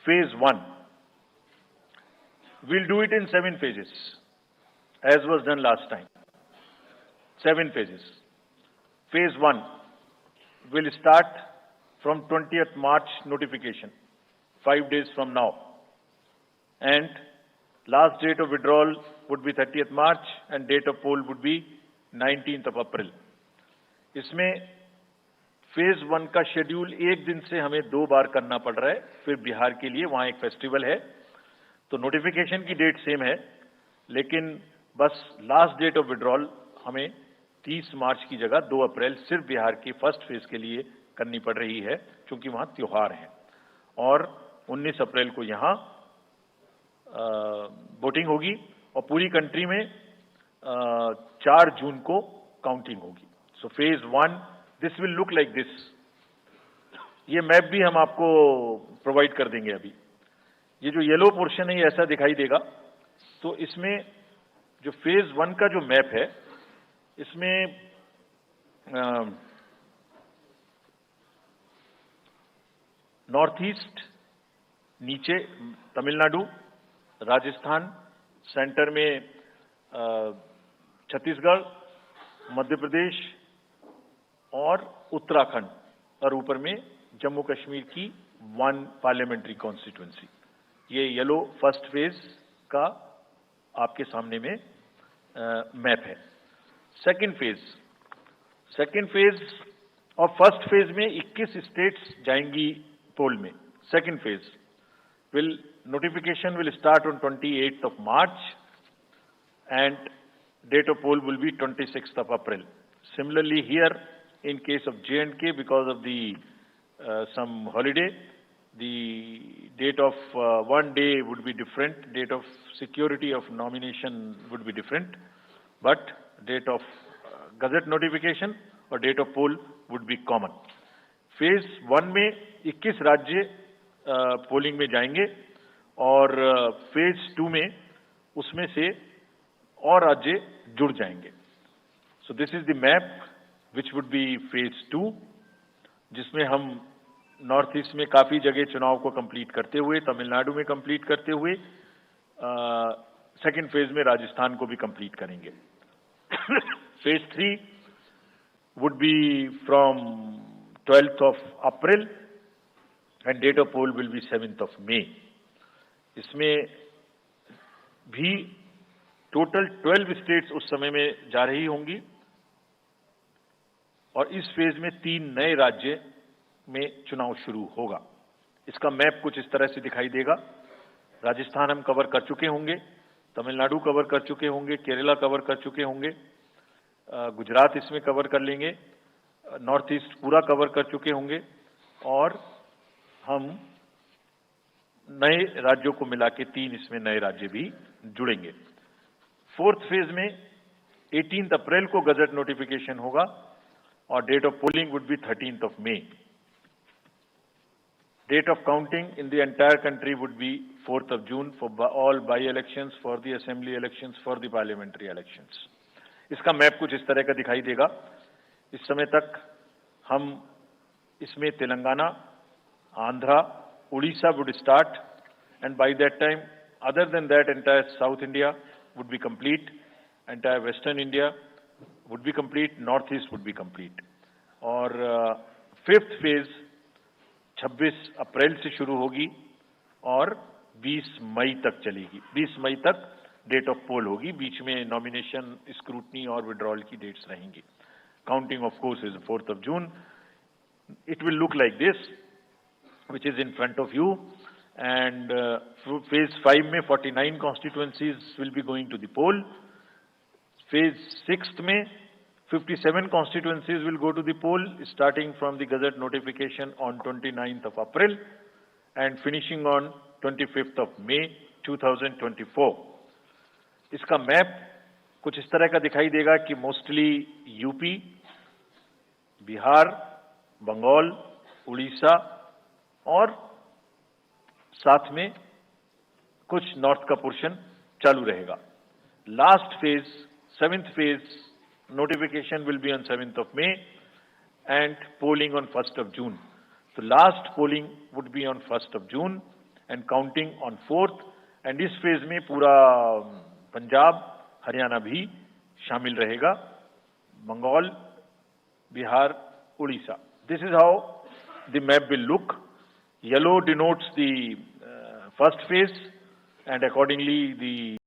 phase 1. We'll do it in 7 phases, as was done last time. 7 phases. Phase 1 will start from 20th March notification, 5 days from now. And last date of withdrawal would be 30th March and date of poll would be 19th of April. इसमें phase 1 का schedule एक दिन से हमें 2 बार करना पड़ रहा है, फिर बिहार के लिए वहां एक फेस्टिवल है, तो नोटिफिकेशन की डेट सेम है, लेकिन बस लास्ट डेट ऑफ विड्रॉल हमें 30 मार्च की जगह 2 अप्रैल सिर्फ बिहार की फर्स्ट फेज के लिए करनी पड़ रही है, क्योंकि वहां त्योहार है। और 19 अप्रैल को यहां वोटिंग होगी और पूरी कंट्री में 4 जून को काउंटिंग होगी। So phase 1 this will look like this. ये मैप भी हम आपको प्रोवाइड कर देंगे। अभी ये जो येलो पोर्शन है ये ऐसा दिखाई देगा। तो इसमें जो फेज 1 का जो मैप है, इसमें नॉर्थ ईस्ट नीचे तमिलनाडु, राजस्थान, सेंटर में छत्तीसगढ़, मध्य प्रदेश और उत्तराखंड, और ऊपर में जम्मू कश्मीर की 1 पार्लियामेंट्री कॉन्स्टिट्यूएंसी। ये येलो फर्स्ट फेज का आपके सामने में मैप है। सेकंड फेज और फर्स्ट फेज में 21 स्टेट्स जाएंगी पोल में। Second phase notification will start on 28th of March and date of poll will be 26th of April. Similarly here in case of J&K, because of the some holiday, the date of one day would be different, date of security of nomination would be different, but date of gazette notification or date of poll would be common. Phase 1 में 21 राज्य polling में जाएंगे और phase 2 में उसमें से और राज्य जुड़ जाएंगे। So this is the map which would be phase 2, जिसमें हम नॉर्थ ईस्ट में काफी जगह चुनाव को कंप्लीट करते हुए, तमिलनाडु में कंप्लीट करते हुए, सेकंड फेज में राजस्थान को भी कंप्लीट करेंगे। Phase 3 would be from 12th of April and date of poll will be 7th of May. इसमें भी टोटल 12 स्टेट्स उस समय में जा रही होंगी और इस फेज में 3 नए राज्य में चुनाव शुरू होगा। इसका मैप कुछ इस तरह से दिखाई देगा। राजस्थान हम कवर कर चुके होंगे, तमिलनाडु कवर कर चुके होंगे, केरला कवर कर चुके होंगे, गुजरात इसमें कवर कर लेंगे, नॉर्थ ईस्ट पूरा कवर कर चुके होंगे और हम नए राज्यों को मिला के 3 इसमें नए राज्य भी जुड़ेंगे। फोर्थ फेज में 18 अप्रैल को गजट नोटिफिकेशन होगा और date of polling would be 13th of May. Date of counting in the entire country would be 4th of June for all by-elections, for the assembly elections, for the parliamentary elections. इसका map कुछ इस तरह का दिखाई देगा। इस समय तक हम इसमें Telangana, Andhra, Odisha would start, and by that time, other than that, entire South India would be complete, entire Western India would be complete, Northeast would be complete. और फिफ्थ फेज 26 अप्रैल से शुरू होगी और 20 मई तक चलेगी। 20 मई तक डेट ऑफ पोल होगी, बीच में नॉमिनेशन, स्क्रूटनी और विड्रॉल की डेट्स रहेंगी। Counting of course is 4th of June. It will look like this, which is in front of you, and phase 5 में 49 constituencies will be going to the poll. Phase 6 में 57 constituencies will go to the poll, starting from the gazette notification on 29th of April and finishing on 25th of May 2024. इसका map कुछ इस तरह का दिखाई देगा कि मोस्टली यूपी, बिहार, बंगाल, उड़ीसा और साथ में कुछ नॉर्थ का पोर्शन चालू रहेगा। Last phase, 7th phase, notification will be on 7th of May and polling on 1st of June. So last polling would be on 1st of June and counting on 4th. And इस phase में पूरा पंजाब, हरियाणा भी शामिल रहेगा, Bengal, Bihar, Odisha. This is how the map will look. Yellow denotes the first phase, and accordingly the